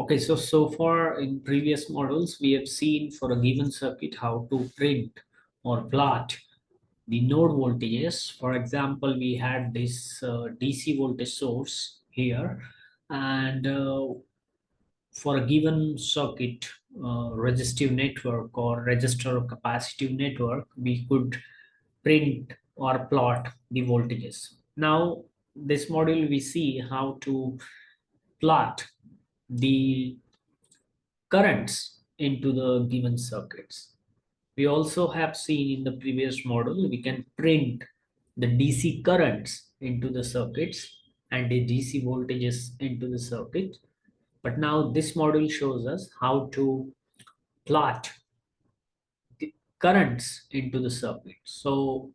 Okay, so far in previous models, we have seen for a given circuit how to print or plot the node voltages. For example, we had this DC voltage source here, and for a given circuit, resistive network or resistor or capacitive network, we could print or plot the voltages. Now, this module we see how to plot the currents into the given circuits. We also have seen in the previous model, we can print the DC currents into the circuits and the DC voltages into the circuit. But now this model shows us how to plot the currents into the circuit. So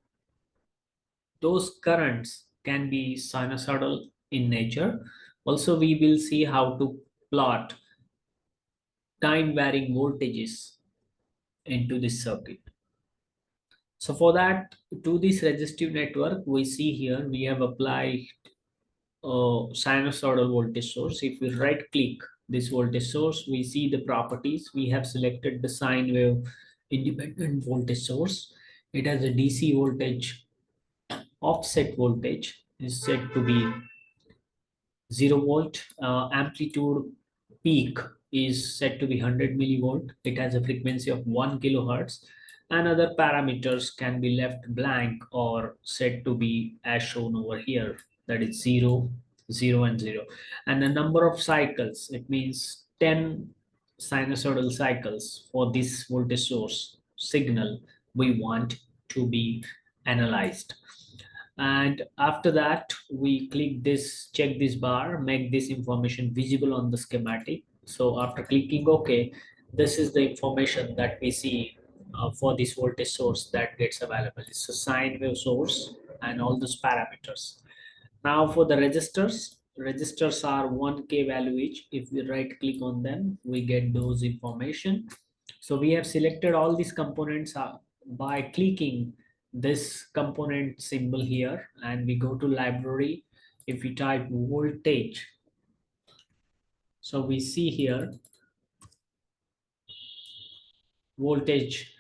those currents can be sinusoidal in nature. Also, we will see how to plot time varying voltages into this circuit. So for that, to this resistive network, we see here we have applied a sinusoidal voltage source. If we right click this voltage source, we see the properties. We have selected the sine wave independent voltage source. It has a DC voltage, offset voltage is set to be 0 volt. Amplitude peak is set to be 100 millivolt. It has a frequency of 1 kilohertz, and other parameters can be left blank or set to be as shown over here, that is 0, 0 and 0. And the number of cycles, it means 10 sinusoidal cycles for this voltage source signal we want to be analyzed. And after that, we click this, check this bar, make this information visible on the schematic. So after clicking OK, this is the information that we see for this voltage source that gets available. It's a sine wave source and all those parameters. Now for the registers are 1K value each. If we right click on them, we get those information. So we have selected all these components by clicking this component symbol here, and we go to library. If we type voltage, so we see here voltage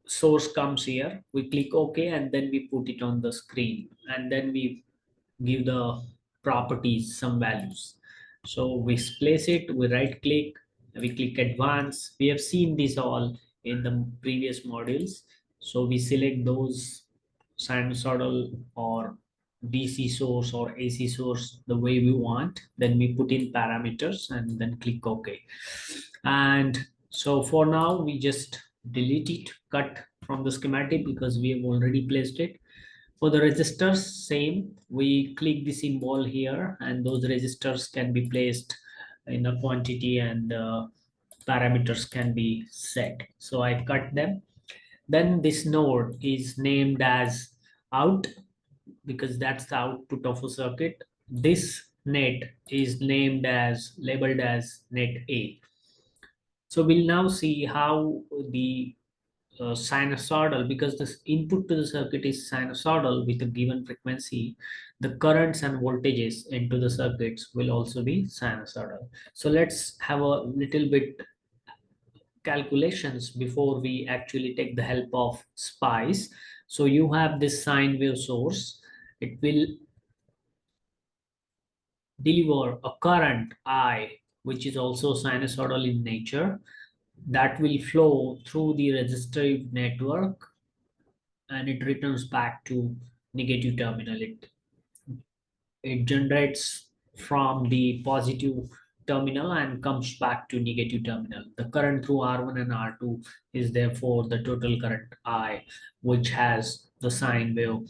source comes here. We click OK, and then we put it on the screen, and then we give the properties some values. So we place it, we right click, we click advance. We have seen this all in the previous modules. So we select those sinusoidal or DC source or AC source the way we want. Then we put in parameters and then click OK. And so for now, we just delete it, cut from the schematic because we have already placed it. For the resistors, same. We click the symbol here, and those resistors can be placed in a quantity, and parameters can be set. So I cut them. Then this node is named as out because that's the output of a circuit. This net is named as labeled as net A. So we'll now see how the sinusoidal, because this input to the circuit is sinusoidal with a given frequency, the currents and voltages into the circuits will also be sinusoidal. So let's have a little bit calculations before we actually take the help of spice. So you have this sine wave source. It will deliver a current I, which is also sinusoidal in nature, that will flow through the resistive network, and it returns back to negative terminal. It generates from the positive terminal and comes back to negative terminal. The current through R1 and R2 is therefore the total current I, which has the sine wave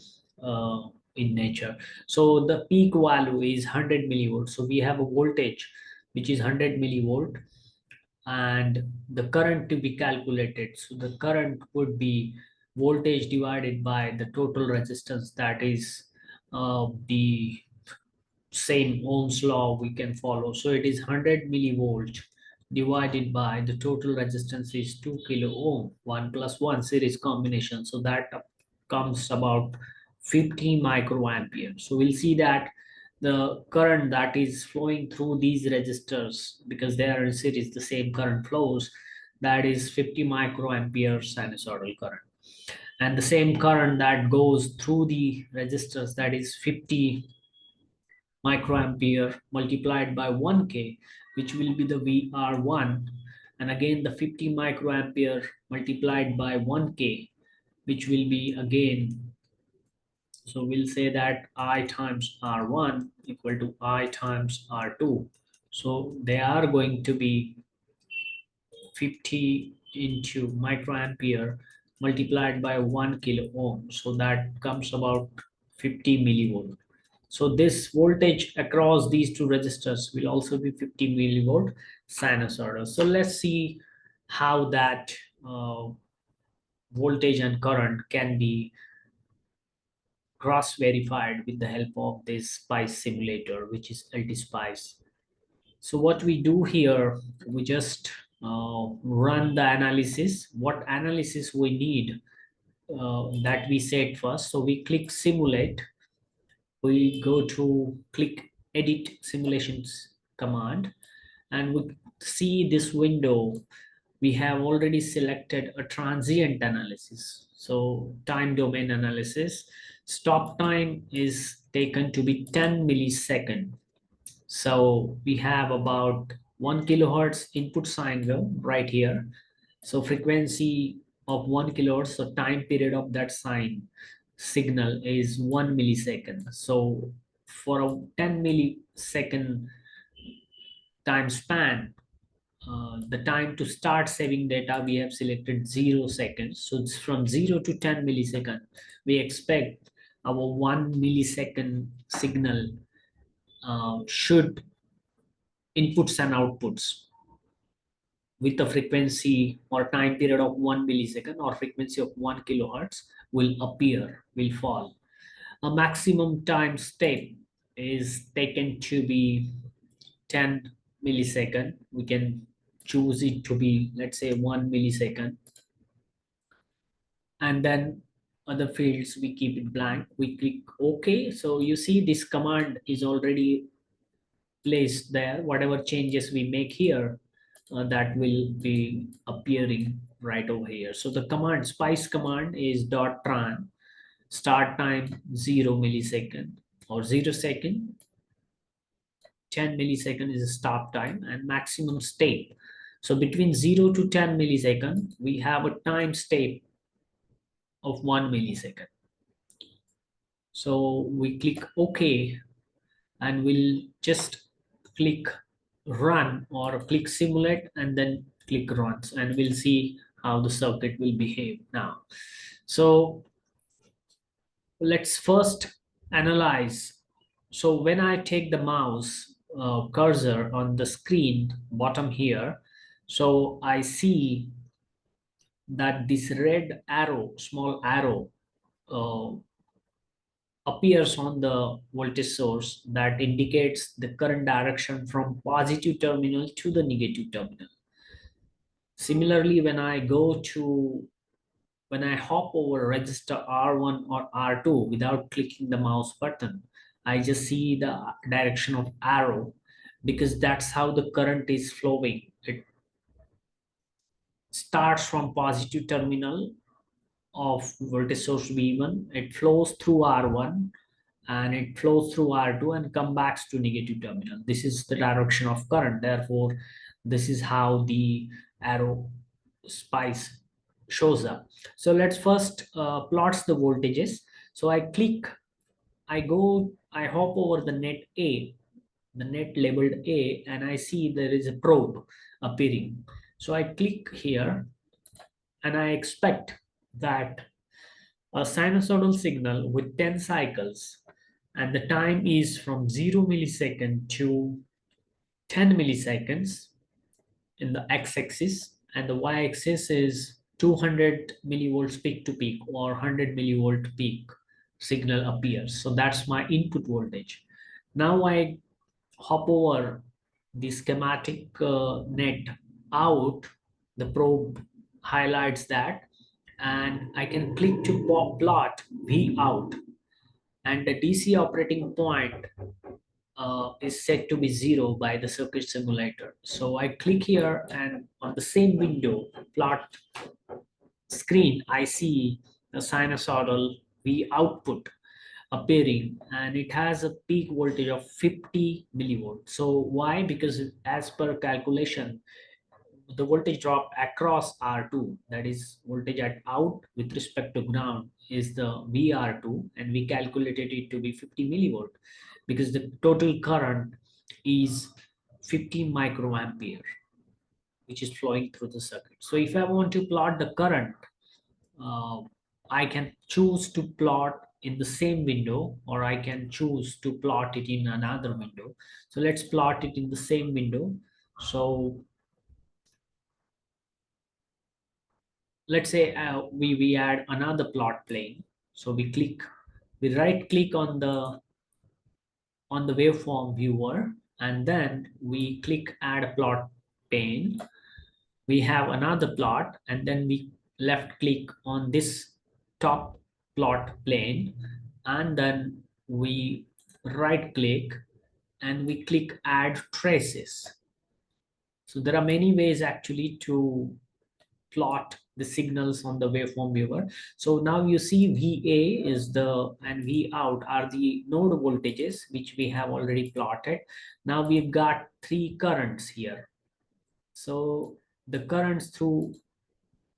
in nature. So the peak value is 100 millivolts. So we have a voltage which is 100 millivolt, and the current to be calculated. So the current would be voltage divided by the total resistance, that is the same Ohm's law we can follow. So it is 100 millivolt divided by the total resistance is 2 kilo ohm, 1 plus 1 series combination. So that comes about 50 microampere. So we'll see that the current that is flowing through these resistors, because they are in series, the same current flows, that is 50 microampere sinusoidal current. And the same current that goes through the resistors, that is 50 microampere multiplied by 1K, which will be the VR1. And again, the 50 microampere multiplied by 1K, which will be again, so we'll say that I times R1 equal to I times R2. So they are going to be 50 into microampere multiplied by 1 kilo ohm. So that comes about 50 millivolt. So this voltage across these two resistors will also be 50 millivolt sinusoidal. So let's see how that uh, voltage and current can be cross verified with the help of this spice simulator, which is LT-Spice. So what we do here, we just run the analysis, what analysis we need, that we set first. So we click simulate, we go to click edit simulations command, and we see this window. We have already selected a transient analysis, so time domain analysis. Stop time is taken to be 10 millisecond. So we have about 1 kilohertz input sine wave right here. So frequency of 1 kilohertz, so time period of that sine signal is 1 millisecond. So for a 10 millisecond time span, the time to start saving data, we have selected 0 seconds. So it's from 0 to 10 millisecond. We expect our 1 millisecond signal should inputs and outputs with a frequency or time period of 1 millisecond or frequency of 1 kilohertz will appear, will fall. A maximum time step is taken to be 10 millisecond. We can choose it to be, let's say, 1 millisecond. And then other fields, we keep it blank. We click OK. So you see this command is already placed there. Whatever changes we make here, that will be appearing right over here. So the command, spice command, is dot tran, start time 0 millisecond or 0 second, 10 millisecond is a stop time, and maximum step. So between 0 to 10 millisecond, we have a time step of 1 millisecond. So we click OK, and we'll just click run or click simulate and then click runs, and we'll see how the circuit will behave now. So let's first analyze. So when I take the mouse cursor on the screen bottom here, so I see that this red arrow, small arrow, uh, appears on the voltage source that indicates the current direction from positive terminal to the negative terminal. Similarly, when I hop over register R1 or R2 without clicking the mouse button, I just see the direction of arrow, because that's how the current is flowing. It starts from positive terminal of voltage source V1, it flows through R1, and it flows through R2 and come back to negative terminal. This is the direction of current. Therefore, this is how the arrow spice shows up. So let's first plots the voltages. So I hop over the net A, the net labeled A, and I see there is a probe appearing. So I click here, and I expect that a sinusoidal signal with 10 cycles, and the time is from 0 millisecond to 10 milliseconds in the x-axis, and the y-axis is 200 millivolts peak to peak or 100 millivolt peak signal appears. So that's my input voltage. Now I hop over the schematic net out, the probe highlights that, and I can click to plot V out, and the DC operating point is set to be 0 by the circuit simulator. So I click here, and on the same window plot screen, I see the sinusoidal V output appearing, and it has a peak voltage of 50 millivolts. So why? Because as per calculation, the voltage drop across R2, that is voltage at out with respect to ground, is the VR2, and we calculated it to be 50 millivolt because the total current is 50 microampere, which is flowing through the circuit. So if I want to plot the current, uh, I can choose to plot in the same window, or I can choose to plot it in another window. So let's plot it in the same window. So let's say we add another plot plane. So we right click on the waveform viewer, and then we click add a plot pane. We have another plot, and then we left click on this top plot plane, and then we right click and we click add traces. So there are many ways actually to plot the signals on the waveform viewer. So now you see VA is the and V out are the node voltages which we have already plotted. Now we've got three currents here. So the currents through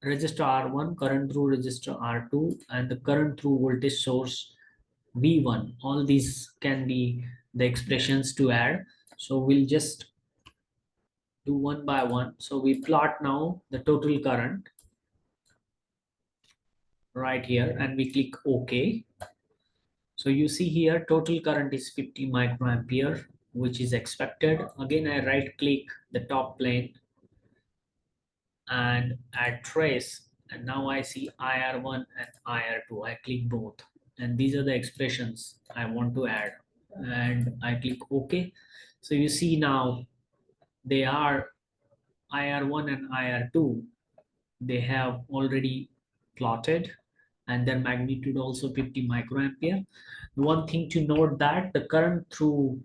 resistor R1, current through resistor R2, and the current through voltage source V1. All these can be the expressions to add. So we'll just do one by one. So we plot now the total current right here, and we click OK. So you see here total current is 50 microampere, which is expected. Again, I right click the top plane and add trace, and now I see IR1 and IR2. I click both, and these are the expressions I want to add, and I click OK. So you see now they are IR1 and IR2, they have already plotted, and their magnitude also 50 microampere. One thing to note that the current through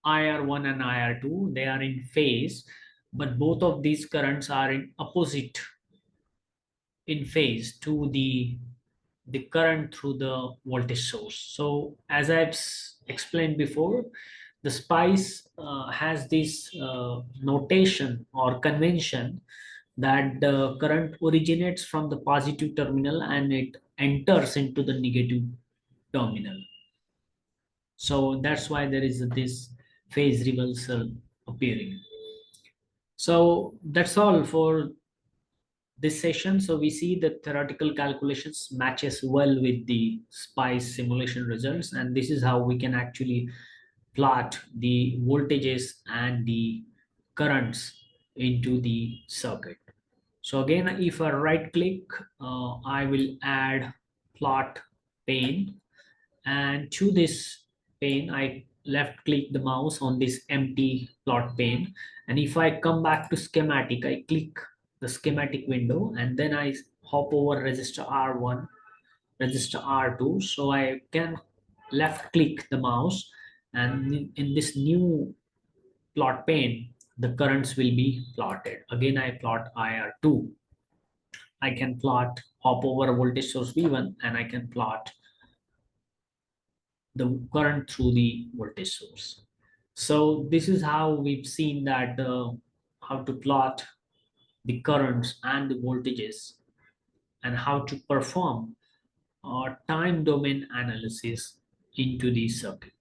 IR1 and IR2, they are in phase, but both of these currents are in opposite in phase to the current through the voltage source. So as I've explained before, the spice has this notation or convention that the current originates from the positive terminal and it enters into the negative terminal. So that's why there is this phase reversal appearing. So that's all for this session. So we see that theoretical calculations matches well with the spice simulation results, and this is how we can actually plot the voltages and the currents into the circuit. So again, if I right click, I will add plot pane, and to this pane I left click the mouse on this empty plot pane, and if I come back to schematic, I click the schematic window, and then I hop over resistor R1, resistor R2, so I can left click the mouse, and in this new plot pane the currents will be plotted. Again, I plot IR2. I can plot hop over a voltage source V1, and I can plot the current through the voltage source. So this is how we've seen that how to plot the currents and the voltages, and how to perform time domain analysis into the circuit.